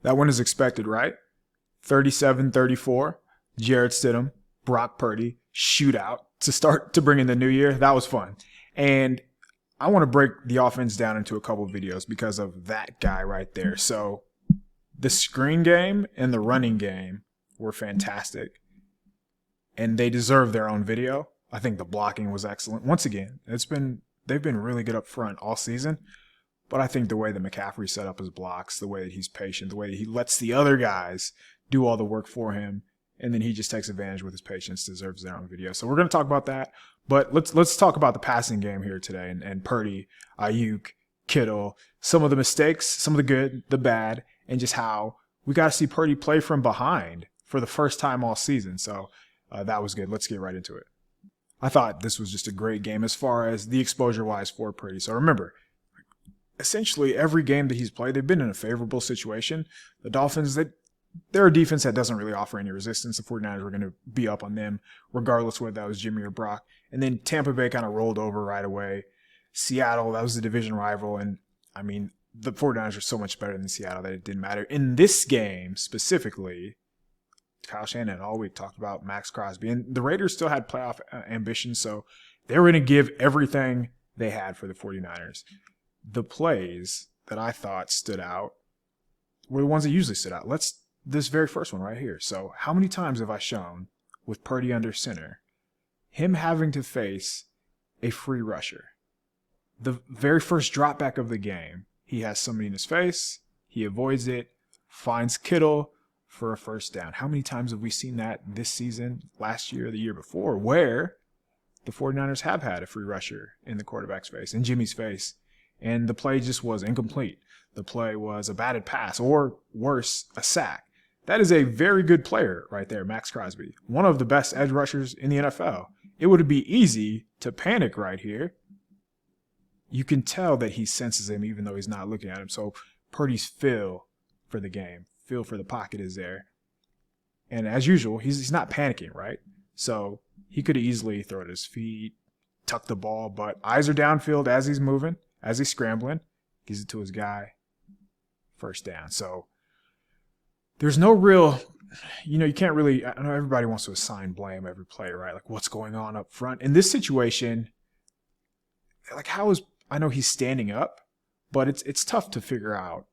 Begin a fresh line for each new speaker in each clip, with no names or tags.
That one is expected, right? 37-34. Jared Stidham, Brock Purdy, shootout to bring in the new year. That was fun. And I want to break the offense down into a couple of videos because of that guy right there. So the screen game and the running game were fantastic. And they deserve their own video. I think the blocking was excellent. Once again, they've been really good up front all season. But I think the way that McCaffrey set up his blocks, the way that he's patient, the way that he lets the other guys do all the work for him, and then he just takes advantage with his patience, deserves their own video. So we're going to talk about that. But let's talk about the passing game here today, and Purdy, Aiyuk, Kittle, some of the mistakes, some of the good, the bad, and just how we got to see Purdy play from behind for the first time all season. So that was good. Let's get right into it. I thought this was just a great game as far as the exposure-wise for Purdy. So remember, essentially every game that he's played, they've been in a favorable situation. The Dolphins, they're a defense that doesn't really offer any resistance. The 49ers were going to be up on them, regardless whether that was Jimmy or Brock. And then Tampa Bay kind of rolled over right away. Seattle, that was the division rival. And, I mean, the 49ers are so much better than Seattle that it didn't matter. In this game, specifically, Kyle Shanahan all week talked about Max Crosby. And the Raiders still had playoff ambitions, so they were going to give everything they had for the 49ers. The plays that I thought stood out were the ones that usually stood out. This very first one right here. So how many times have I shown with Purdy under center, him having to face a free rusher? The very first drop back of the game, he has somebody in his face, he avoids it, finds Kittle for a first down. How many times have we seen that this season, last year, the year before, where the 49ers have had a free rusher in the quarterback's face, in Jimmy's face, and the play just was incomplete. The play was a batted pass, or worse, a sack. That is a very good player right there, Max Crosby. One of the best edge rushers in the NFL. It would be easy to panic right here. You can tell that he senses him even though he's not looking at him. So Purdy's feel for the game, feel for the pocket is there. And as usual, he's not panicking, right? So he could easily throw it at his feet, tuck the ball, but eyes are downfield as he's moving, as he's scrambling, gives it to his guy, first down. So there's no real, you can't really, I know everybody wants to assign blame every play, right? Like what's going on up front. In this situation, like I know he's standing up, but it's tough to figure out.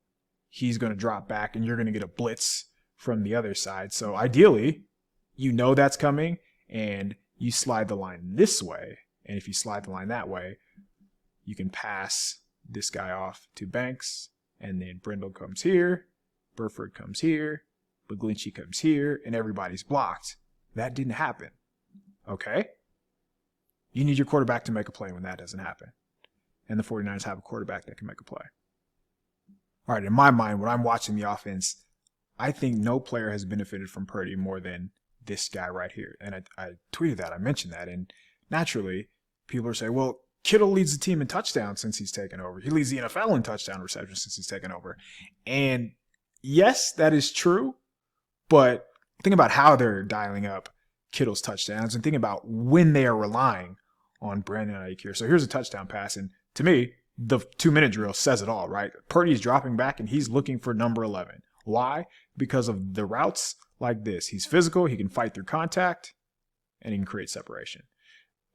He's going to drop back and you're going to get a blitz from the other side. So ideally, that's coming and you slide the line this way. And if you slide the line that way, you can pass this guy off to Banks, and then Brindle comes here, Burford comes here, McGlinchey comes here, and everybody's blocked. That didn't happen. Okay? You need your quarterback to make a play when that doesn't happen. And the 49ers have a quarterback that can make a play. All right, in my mind, when I'm watching the offense, I think no player has benefited from Purdy more than this guy right here. And I tweeted that, I mentioned that, and naturally, people are saying, well, Kittle leads the team in touchdowns since he's taken over. He leads the NFL in touchdown receptions since he's taken over. And yes, that is true, but think about how they're dialing up Kittle's touchdowns and think about when they are relying on Brandon Aiyuk here. So here's a touchdown pass, and to me, the 2-minute drill says it all, right? Purdy's dropping back, and he's looking for number 11. Why? Because of the routes like this. He's physical, he can fight through contact, and he can create separation.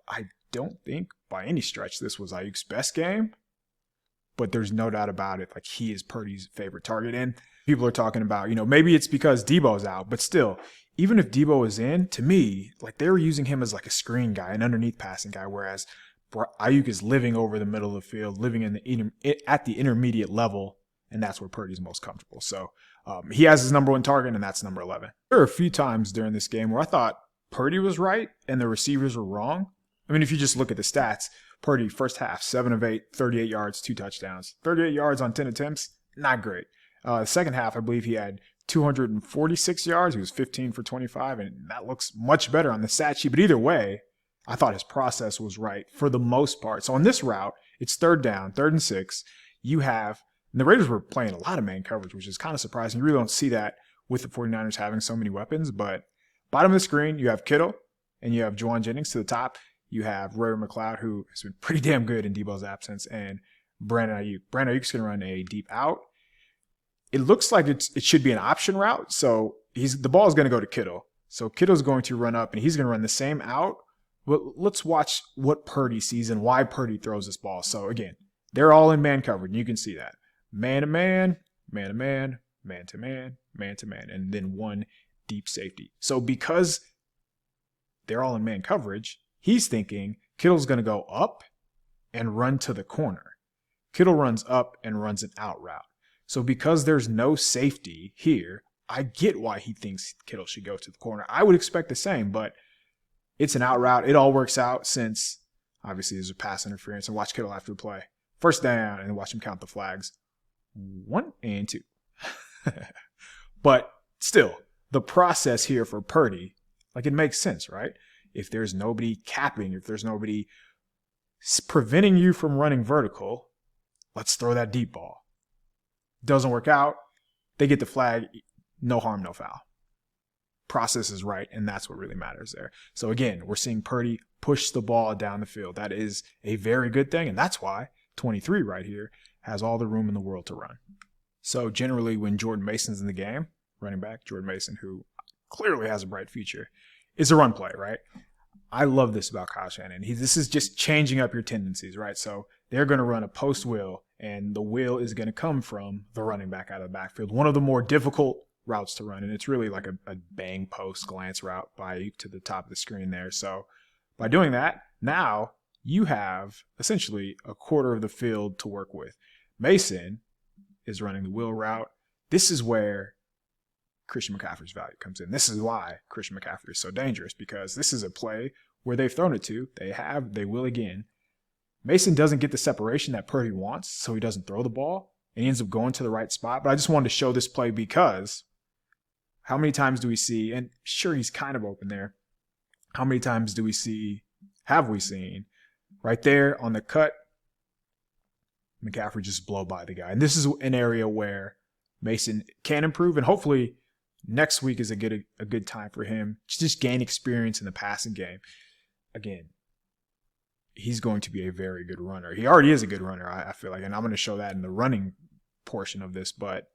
I don't think by any stretch this was Ayuk's best game, but there's no doubt about it. Like, he is Purdy's favorite target. And people are talking about, maybe it's because Debo's out, but still, even if Debo is in, to me, like, they were using him as like a screen guy, an underneath passing guy, whereas Aiyuk is living over the middle of the field, living at the intermediate level, and that's where Purdy's most comfortable. So he has his number one target, and that's number 11. There were a few times during this game where I thought Purdy was right and the receivers were wrong. I mean, if you just look at the stats, Purdy, first half, 7 of 8, 38 yards, 2 touchdowns. 38 yards on 10 attempts, not great. Second half, I believe he had 246 yards. He was 15 for 25, and that looks much better on the stat sheet. But either way, I thought his process was right for the most part. So on this route, it's third down, 3rd and 6. And the Raiders were playing a lot of man coverage, which is kind of surprising. You really don't see that with the 49ers having so many weapons. But bottom of the screen, you have Kittle, and you have Juwan Jennings to the top. You have Roy McLeod, who has been pretty damn good in Debo's absence, and Brandon Aiyuk. Brandon Aiyuk's going to run a deep out. it looks like it should be an option route. So the ball is going to go to Kittle. So Kittle's going to run up and he's going to run the same out. But let's watch what Purdy sees and why Purdy throws this ball. So again, they're all in man coverage. And you can see that. Man to man, man to man, man to man, man to man, and then one deep safety. So because they're all in man coverage, he's thinking Kittle's going to go up and run to the corner. Kittle runs up and runs an out route. So because there's no safety here, I get why he thinks Kittle should go to the corner. I would expect the same, but it's an out route. It all works out since obviously there's a pass interference. And watch Kittle after the play. First down, and watch him count the flags. 1 and 2. But still, the process here for Purdy, like it makes sense, right? If there's nobody capping, if there's nobody preventing you from running vertical, let's throw that deep ball. Doesn't work out. They get the flag. No harm, no foul. Process is right, and that's what really matters there. So again, we're seeing Purdy push the ball down the field. That is a very good thing, and that's why 23 right here has all the room in the world to run. So generally when Jordan Mason's in the game, running back Jordan Mason, who clearly has a bright future, is a run play, right? I love this about Kyle Shanahan. This is just changing up your tendencies, right? So they're going to run a post wheel, and the wheel is going to come from the running back out of the backfield. One of the more difficult routes to run, and it's really like a bang post glance route by to the top of the screen there. So by doing that, now you have essentially a quarter of the field to work with. Mason is running the wheel route. This is where Christian McCaffrey's value comes in. This is why Christian McCaffrey is so dangerous, because this is a play where they've thrown it to. They will again. Mason doesn't get the separation that Purdy wants, so he doesn't throw the ball, and he ends up going to the right spot. But I just wanted to show this play because how many times do we see, and sure, he's kind of open there. How many times have we seen, right there on the cut, McCaffrey just blow by the guy. And this is an area where Mason can improve, and hopefully next week is a good time for him to just gain experience in the passing game. Again, he's going to be a very good runner. He already is a good runner, I feel like, and I'm going to show that in the running portion of this. But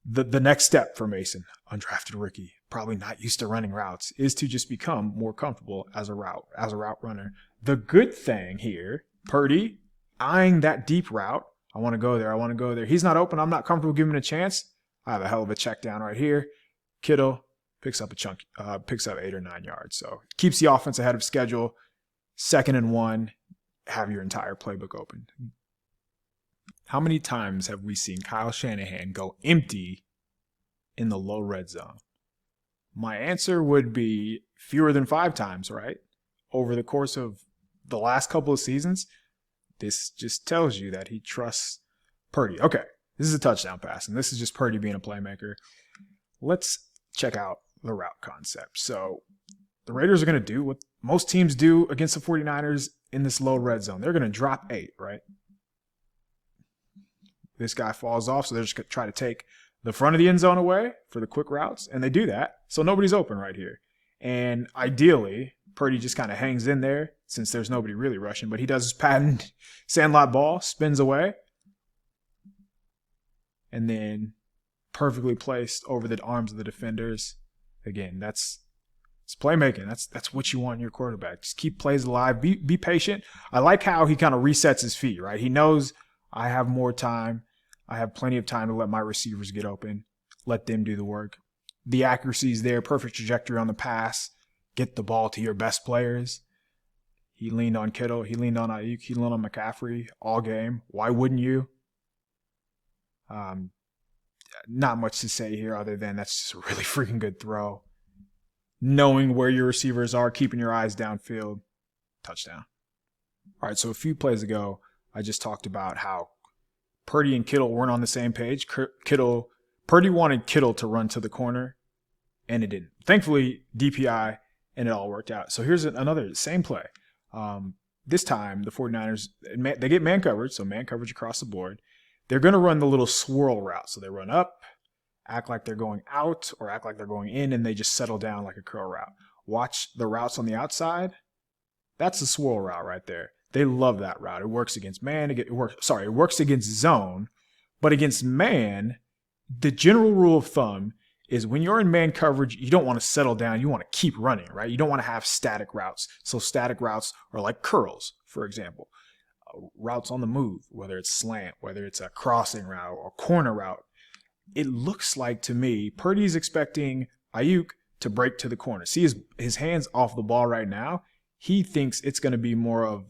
the next step for Mason, undrafted rookie, probably not used to running routes, is to just become more comfortable as a route runner. The good thing here, Purdy eyeing that deep route. I want to go there. He's not open. I'm not comfortable giving him a chance. I have a hell of a check down right here. Kittle picks up 8 or 9 yards. So keeps the offense ahead of schedule. 2nd and 1, have your entire playbook open. How many times have we seen Kyle Shanahan go empty in the low red zone? My answer would be fewer than 5 times, right? Over the course of the last couple of seasons. This just tells you that he trusts Purdy. Okay, this is a touchdown pass, and this is just Purdy being a playmaker. Let's check out the route concept. So the Raiders are going to do what most teams do against the 49ers in this low red zone. They're going to drop 8, right? This guy falls off, so they're just going to try to take the front of the end zone away for the quick routes, and they do that. So nobody's open right here. And ideally, Purdy just kind of hangs in there since there's nobody really rushing, but he does his patent sandlot ball, spins away, and then perfectly placed over the arms of the defenders. Again, it's playmaking. That's what you want in your quarterback. Just keep plays alive. Be patient. I like how he kind of resets his feet, right? He knows I have more time. I have plenty of time to let my receivers get open. Let them do the work. The accuracy is there. Perfect trajectory on the pass. Get the ball to your best players. He leaned on Kittle. He leaned on Aiyuk. He leaned on McCaffrey all game. Why wouldn't you? Not much to say here other than that's just a really freaking good throw. Knowing where your receivers are, keeping your eyes downfield, touchdown. All right, so a few plays ago, I just talked about how Purdy and Kittle weren't on the same page. Purdy wanted Kittle to run to the corner, and it didn't. Thankfully, DPI, and it all worked out. So here's another same play. This time, the 49ers, they get man coverage, so man coverage across the board. They're going to run the little swirl route. So they run up, act like they're going out, or act like they're going in, and they just settle down like a curl route. Watch the routes on the outside. That's the swirl route right there. They love that route. It works against man. It works against zone, but against man, the general rule of thumb is when you're in man coverage, you don't want to settle down. You want to keep running, right? You don't want to have static routes. So static routes are like curls, for example. Routes on the move, whether it's slant, whether it's a crossing route or corner route. It looks like to me, Purdy's expecting Aiyuk to break to the corner. See his hands off the ball right now. He thinks it's going to be more of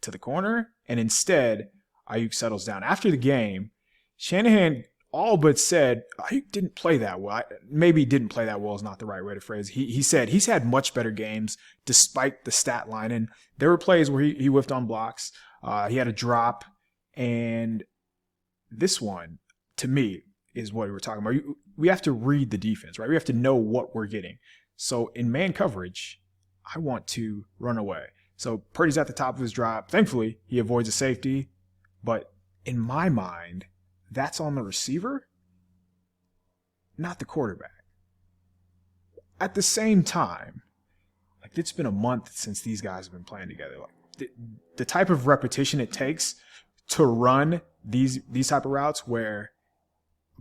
to the corner, and instead, Aiyuk settles down. After the game, Shanahan all but said Aiyuk didn't play that well. Maybe didn't play that well is not the right way to phrase it. He said he's had much better games despite the stat line, and there were plays where he whiffed on blocks. He had a drop, and this one, to me, is what we were talking about. We have to read the defense, right? We have to know what we're getting. So in man coverage, I want to run away. So Purdy's at the top of his drop. Thankfully, he avoids a safety, but in my mind, that's on the receiver, not the quarterback. At the same time, like it's been a month since these guys have been playing together. Like the type of repetition it takes to run these type of routes where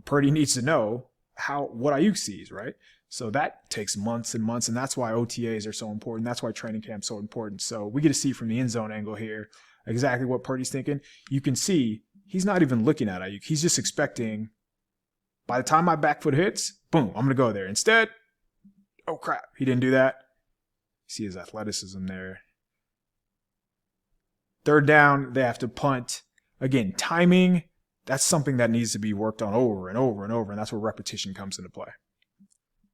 Purdy needs to know what Aiyuk sees, right? So that takes months and months, and that's why OTAs are so important. That's why training camp's so important. So we get to see from the end zone angle here exactly what Purdy's thinking. You can see he's not even looking at Aiyuk. He's just expecting, by the time my back foot hits, boom, I'm going to go there. Instead, oh crap, he didn't do that. See his athleticism there. Third down, they have to punt. Again, timing, that's something that needs to be worked on over and over and over, and that's where repetition comes into play.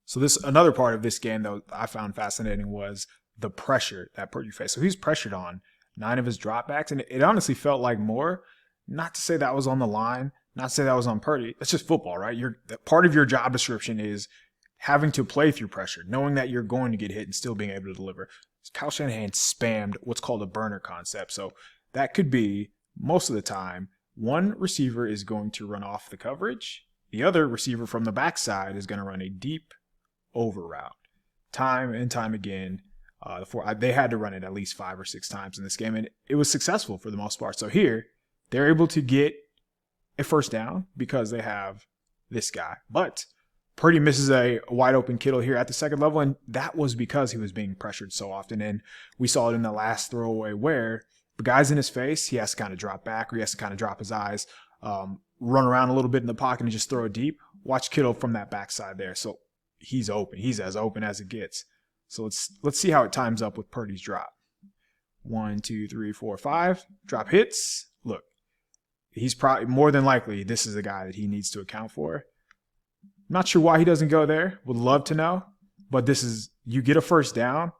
So another part of this game that I found fascinating was the pressure that Purdy faced. So he's pressured on 9 of his dropbacks, and it honestly felt like more. Not to say that was on the line, not to say that was on Purdy. That's just football, right? Part of your job description is having to play through pressure, knowing that you're going to get hit and still being able to deliver. Kyle Shanahan spammed what's called a burner concept. So that could be, most of the time, one receiver is going to run off the coverage. The other receiver from the backside is going to run a deep over route. Time and time again, they had to run it at least 5 or 6 times in this game, and it was successful for the most part. So here, they're able to get a first down because they have this guy. But Purdy misses a wide open Kittle here at the second level, and that was because he was being pressured so often. And we saw it in the last throwaway where the guy's in his face, he has to kind of drop back, or he has to kind of drop his eyes, run around a little bit in the pocket and just throw it deep. Watch Kittle from that backside there. So he's open. He's as open as it gets. So let's see how it times up with Purdy's drop. 1, 2, 3, 4, 5. Drop hits. Look, he's probably more than likely this is a guy that he needs to account for. Not sure why he doesn't go there. Would love to know. But you get a first down,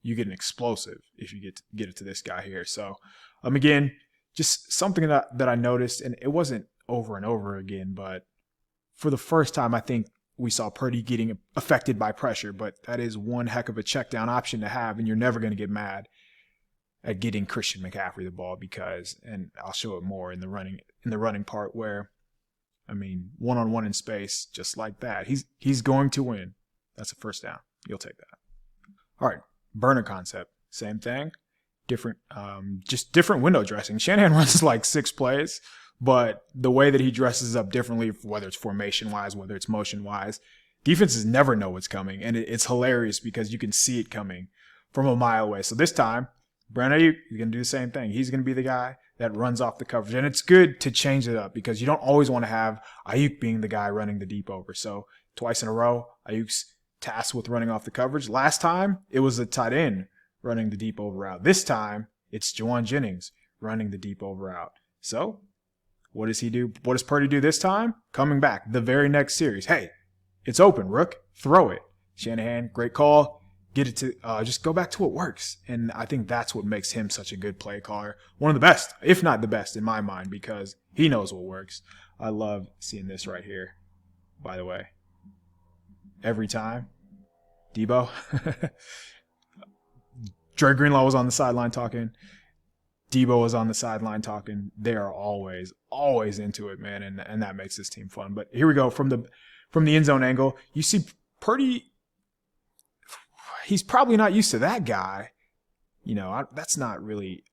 you get an explosive if you get it to this guy here. So, again, just something that I noticed, and it wasn't over and over again, but for the first time, I think we saw Purdy getting affected by pressure, but that is one heck of a check down option to have, and you're never going to get mad at getting Christian McCaffrey the ball because, and I'll show it more in the running part where, one-on-one in space, just like that. He's going to win. That's a first down. You'll take that. All right, burner concept, same thing. Just different window dressing. Shanahan runs like 6 plays, but the way that he dresses up differently, whether it's formation-wise, whether it's motion-wise, defenses never know what's coming, and it's hilarious because you can see it coming from a mile away. So this time, Brandon Aiyuk is going to do the same thing. He's going to be the guy that runs off the coverage, and it's good to change it up because you don't always want to have Aiyuk being the guy running the deep over. So twice in a row, Ayuk's tasked with running off the coverage. Last time, it was the tight end running the deep over route. This time, it's Juwan Jennings running the deep over route. So what does he do? What does Purdy do this time? Coming back the very next series. Hey, it's open, Rook. Throw it. Shanahan, great call. Get it to just go back to what works. And I think that's what makes him such a good play caller. One of the best, if not the best in my mind, because he knows what works. I love seeing this right here, by the way. Every time. Debo. Dre Greenlaw was on the sideline talking. Debo was on the sideline talking. They are always into it, man, and that makes this team fun. But here we go from the end zone angle. You see Purdy. He's probably not used to that guy. That's not really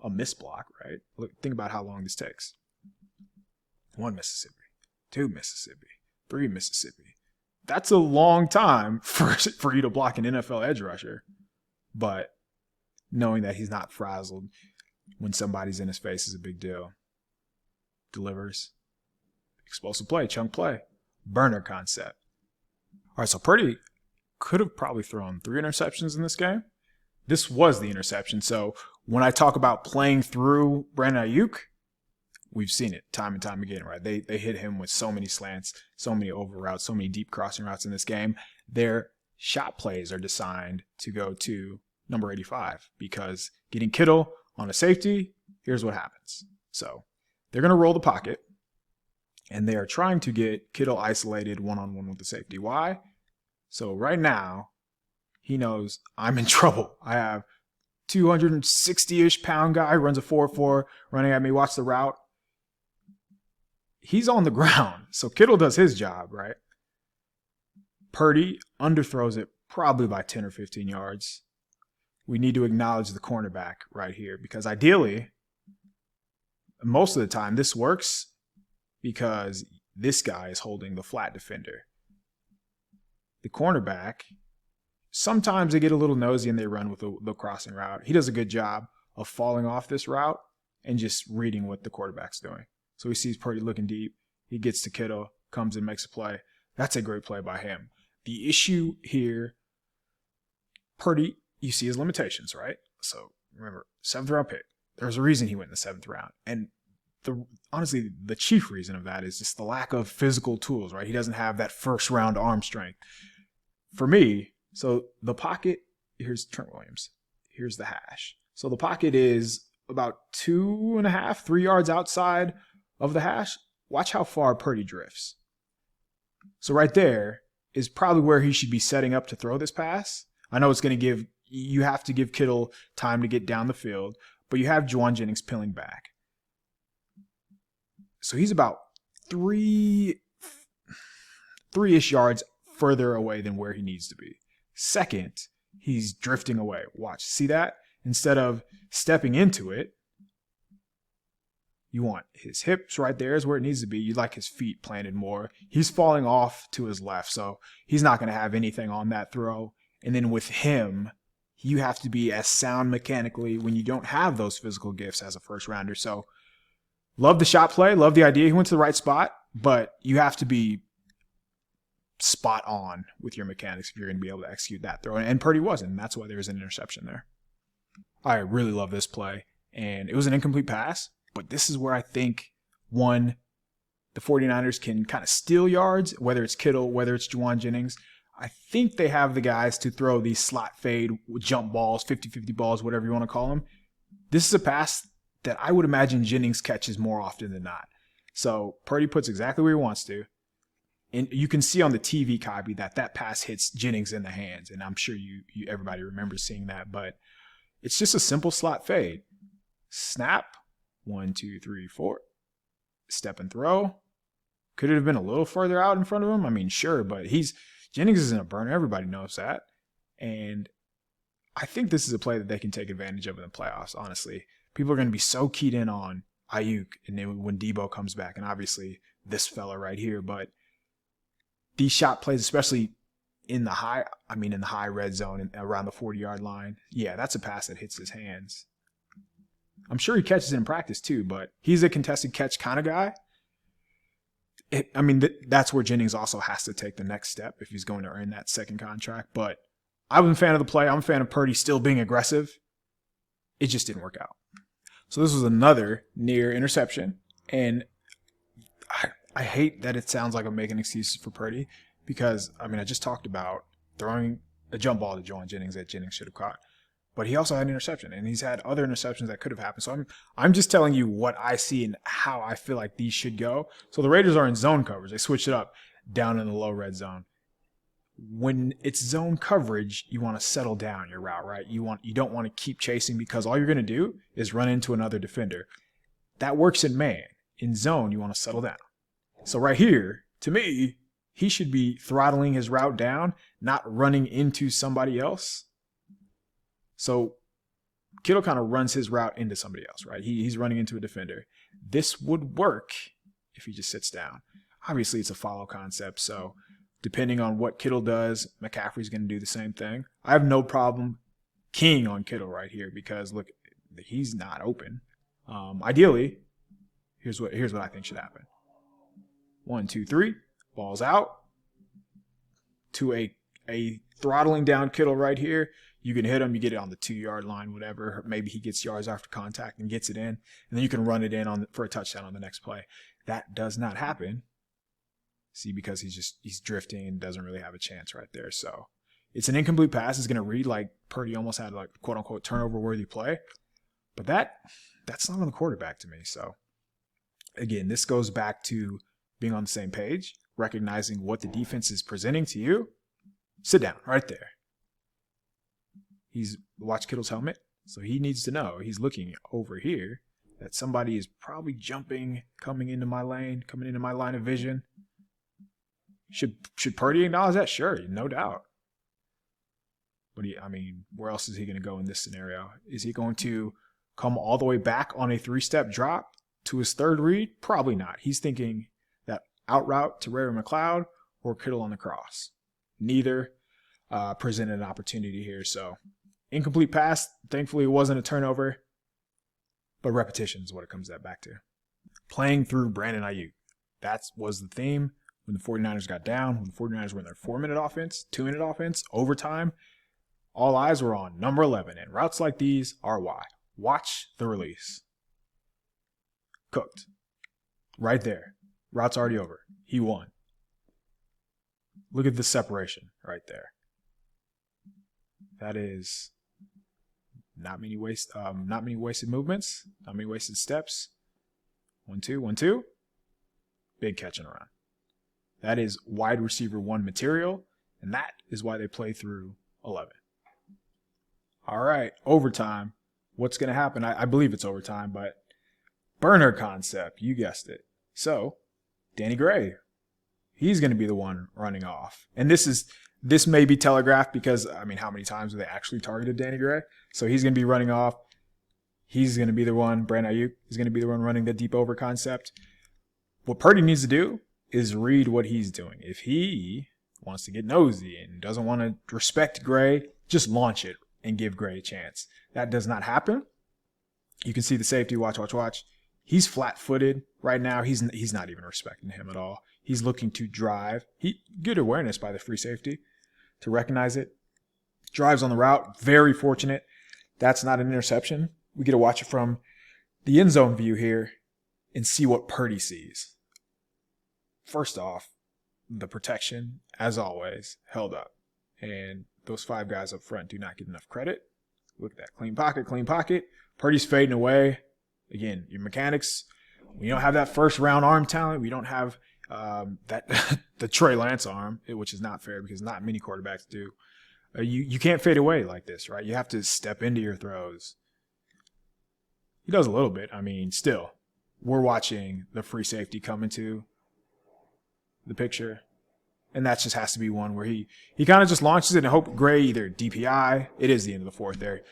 a miss block, right? Look, think about how long this takes. 1 Mississippi, 2 Mississippi, 3 Mississippi. That's a long time for you to block an NFL edge rusher. But knowing that he's not frazzled when somebody's in his face is a big deal. Delivers. Explosive play, chunk play, burner concept. All right, so Purdy could have probably thrown 3 interceptions in this game. This was the interception. So when I talk about playing through Brandon Aiyuk, we've seen it time and time again, right? They hit him with so many slants, so many over routes, so many deep crossing routes in this game. Their shot plays are designed to go to number 85 because getting Kittle on a safety, here's what happens. So they're going to roll the pocket, and they are trying to get Kittle isolated one-on-one with the safety. Why? So right now, he knows I'm in trouble. I have 260-ish pound guy, runs a 4.4, running at me, watch the route. He's on the ground. So Kittle does his job, right? Purdy underthrows it probably by 10 or 15 yards. We need to acknowledge the cornerback right here because ideally, most of the time, this works because this guy is holding the flat defender. The cornerback, sometimes they get a little nosy and they run with the crossing route. He does a good job of falling off this route and just reading what the quarterback's doing. So he sees Purdy looking deep. He gets to Kittle, comes and makes a play. That's a great play by him. The issue here, Purdy, you see his limitations, right? So remember, 7th round pick. There's a reason he went in the 7th round. And honestly, the chief reason of that is just the lack of physical tools, right? He doesn't have that first round arm strength. For me, so the pocket, here's Trent Williams. Here's the hash. So the pocket is about 2.5, 3 yards outside of the hash. Watch how far Purdy drifts. So right there is probably where he should be setting up to throw this pass. I know it's going to you have to give Kittle time to get down the field, but you have Juwan Jennings peeling back. So he's about 3-ish yards further away than where he needs to be. Second, he's drifting away. Watch, see that? Instead of stepping into it, you want his hips right there is where it needs to be. You like his feet planted more. He's falling off to his left, so he's not going to have anything on that throw. And then with him, you have to be as sound mechanically when you don't have those physical gifts as a first rounder. So love the shot play, love the idea. He went to the right spot, but you have to be spot on with your mechanics if you're going to be able to execute that throw. And Purdy wasn't, and that's why there was an interception there. I really love this play. And it was an incomplete pass, but this is where I think, one, the 49ers can kind of steal yards, whether it's Kittle, whether it's Juwan Jennings. I think they have the guys to throw these slot fade jump balls, 50-50 balls, whatever you want to call them. This is a pass that I would imagine Jennings catches more often than not. So Purdy puts exactly where he wants to. And you can see on the TV copy that pass hits Jennings in the hands. And I'm sure everybody remembers seeing that. But it's just a simple slot fade. Snap. 1, 2, 3, 4. Step and throw. Could it have been a little further out in front of him? I mean, sure, but Jennings isn't a burner. Everybody knows that. And I think this is a play that they can take advantage of in the playoffs, honestly. People are going to be so keyed in on Aiyuk and then when Debo comes back, and obviously this fella right here, but these shot plays, especially in the high red zone and around the 40-yard line, yeah, that's a pass that hits his hands. I'm sure he catches it in practice too, but he's a contested catch kind of guy. That's where Jennings also has to take the next step if he's going to earn that second contract. But I was a fan of the play. I'm a fan of Purdy still being aggressive. It just didn't work out. So this was another near interception. And I hate that it sounds like I'm making excuses for Purdy because, I just talked about throwing a jump ball to Juwan Jennings that Jennings should have caught. But he also had an interception, and he's had other interceptions that could have happened. So I'm just telling you what I see and how I feel like these should go. So the Raiders are in zone coverage. They switch it up down in the low red zone. When it's zone coverage, you want to settle down your route, right? You don't want to keep chasing because all you're going to do is run into another defender. That works in man. In zone, you want to settle down. So right here, to me, he should be throttling his route down, not running into somebody else. So Kittle kind of runs his route into somebody else, right? He's running into a defender. This would work if he just sits down. Obviously, it's a follow concept, so depending on what Kittle does, McCaffrey's going to do the same thing. I have no problem keying on Kittle right here because, look, he's not open. Ideally, here's what I think should happen. 1, 2, 3, ball's out to a throttling down Kittle right here. You can hit him, you get it on the 2-yard line, whatever. Maybe he gets yards after contact and gets it in, and then you can run it in for a touchdown on the next play. That does not happen. See, because he's drifting and doesn't really have a chance right there. So it's an incomplete pass. It's going to read like Purdy almost had like quote unquote turnover worthy play, but that's not on the quarterback to me. So again, this goes back to being on the same page, recognizing what the defense is presenting to you. Sit down right there. Watch Kittle's helmet. So he needs to know he's looking over here that somebody is probably jumping, coming into my line of vision. Should Purdy acknowledge that? Sure, no doubt. But where else is he going to go in this scenario? Is he going to come all the way back on a 3-step drop to his third read? Probably not. He's thinking that out route to Ray McLeod or Kittle on the cross. Neither presented an opportunity here. So incomplete pass. Thankfully, it wasn't a turnover. But repetition is what it comes back to. Playing through Brandon Aiyuk. That was the theme. When the 49ers got down, when the 49ers were in their 4-minute offense, 2-minute offense, overtime, all eyes were on number 11. And routes like these are why. Watch the release. Cooked. Right there. Route's already over. He won. Look at the separation right there. That is not many wasted movements, not many wasted steps. 1, 2, 1, 2. Big catch and run. That is wide receiver 1 material, and that is why they play through 11. All right, overtime. What's going to happen? I believe it's overtime, but burner concept, you guessed it. So, Danny Gray, he's going to be the one running off. And this may be telegraphed because, how many times have they actually targeted Danny Gray? So he's going to be running off. He's going to be the one, Brandon Aiyuk is going to be the one running the deep over concept. What Purdy needs to do is read what he's doing. If he wants to get nosy and doesn't want to respect Gray, just launch it and give Gray a chance. That does not happen. You can see the safety. Watch. He's flat-footed right now. He's not even respecting him at all. He's looking to drive. Good awareness by the free safety to recognize it. Drives on the route. Very fortunate. That's not an interception. We get to watch it from the end zone view here and see what Purdy sees. First off, the protection, as always, held up. And those 5 guys up front do not get enough credit. Look at that. Clean pocket. Purdy's fading away. Again, your mechanics, we don't have that first-round arm talent. We don't have the Trey Lance arm, which is not fair because not many quarterbacks do. You can't fade away like this, right? You have to step into your throws. He does a little bit. Still, we're watching the free safety come into the picture, and that just has to be one where he kind of just launches it and hope Gray either DPI. It is the end of the 4th there,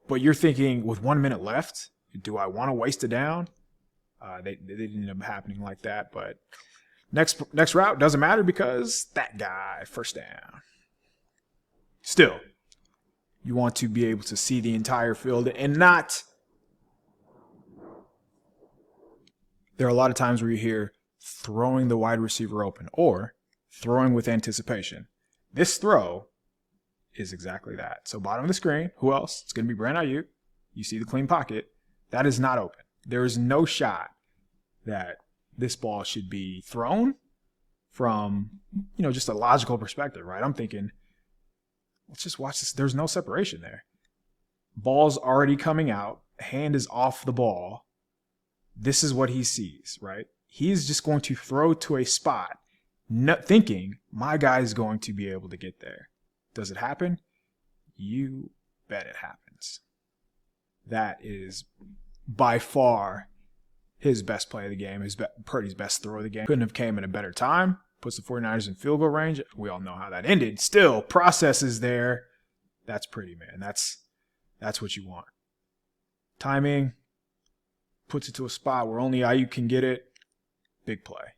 but you're thinking with 1 minute left, do I want to waste it down? They didn't end up happening like that, but next route doesn't matter because that guy first down. Still, you want to be able to see the entire field and not. There are a lot of times where you hear throwing the wide receiver open or throwing with anticipation. This throw is exactly that. So bottom of the screen, who else? It's going to be Brandon Aiyuk. You see the clean pocket. That is not open. There is no shot that this ball should be thrown from, just a logical perspective, right? I'm thinking, let's just watch this. There's no separation there. Ball's already coming out. Hand is off the ball. This is what he sees, right? He's just going to throw to a spot, thinking my guy is going to be able to get there. Does it happen? You bet it happens. That is by far his best play of the game, Purdy's best throw of the game. Couldn't have came in a better time. Puts the 49ers in field goal range. We all know how that ended. Still, process is there. That's pretty, man. That's what you want. Timing. Puts it to a spot where only Aiyuk can get it. big play.